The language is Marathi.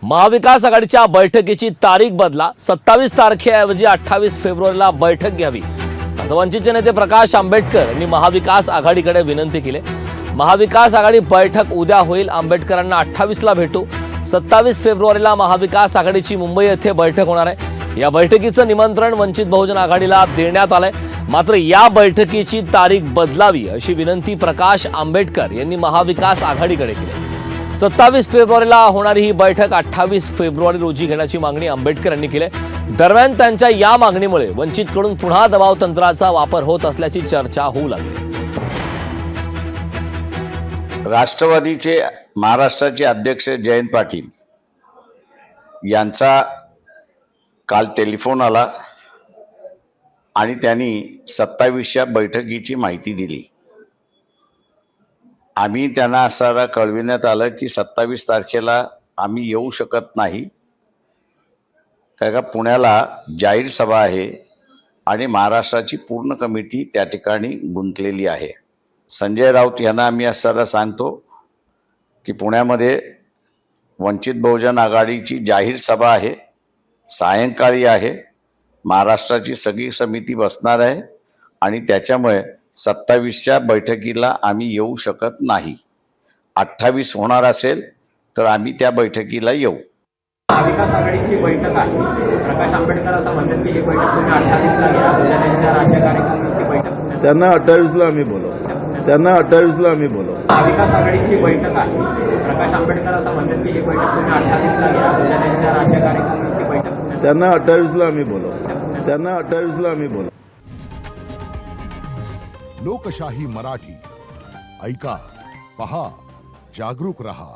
महाविकास आघाडीच्या बैठकीची तारीख बदला, 27 तारखेऐवजी 28 फेब्रुवारीला बैठक घ्यावी असं वंचितचे नेते प्रकाश आंबेडकर यांनी महाविकास आघाडीकडे विनंती केली। महाविकास आघाडी बैठक उद्या होईल, आंबेडकरांना 28ला भेटू। 27 फेब्रुवारीला महाविकास आघाडीची मुंबई येथे बैठक होणार आहे। या बैठकीचं निमंत्रण वंचित बहुजन आघाडीला देण्यात आलंय, मात्र या बैठकीची तारीख बदलावी अशी विनंती प्रकाश आंबेडकर यांनी महाविकास आघाडीकडे केली। 27 फेब्रुवारीला होणारी ही बैठक 28 फेब्रुवारी रोजी घेण्याची मागणी आंबेडकर यांनी केली। दरम्यान त्यांच्या या मागणीमुळे वंचितकडून पुन्हा दबाव तंत्राचा वापर होत असल्याची चर्चा होऊ लागली। राष्ट्रवादीचे महाराष्ट्राचे अध्यक्ष जयंत पाटील यांचा काल टेलिफोन आला आणि त्यांनी 27च्या बैठकीची माहिती दिली। आम्ही त्यांना असं कळविण्यात आलं की 27 तारखेला आम्ही येऊ शकत नाही, कारण का पुण्याला जाहीर सभा आहे आणि महाराष्ट्राची पूर्ण कमिटी त्या ठिकाणी गुंतलेली आहे। संजय राऊत यांना आम्ही असं सांगतो की पुण्यामध्ये वंचित बहुजन आघाडीची जाहीर सभा आहे, सायंकाळी आहे, महाराष्ट्राची सगळी समिती बसणार आहे आणि त्याच्यामुळे 27च्या बैठकीला आम्ही येऊ शकत नाही। 28 होणार असेल तर आम्ही त्या बैठकीला येऊ। महाविकास आघाडीची बैठक आहे, प्रकाश आंबेडकर असं म्हणतात की ही बैठक तुम्ही 28ला घ्या, उद्या त्यांच्या राज्य कार्यकारिणीची बैठक त्यांना 28ला आम्ही बोलवू, त्यांना 28ला आम्ही बोलवू। महाविकास आघाडीची बैठक आहे, प्रकाश आंबेडकर असं म्हणतात की ही बैठक तुम्ही 28ला घ्या, उद्या त्यांच्या राज्य कार्यकारिणीची बैठक त्यांना 28ला आम्ही बोलवू, त्यांना 28ला आम्ही बोलवू। लोकशाही मराठी ऐका, पहा, जागरूक रहा।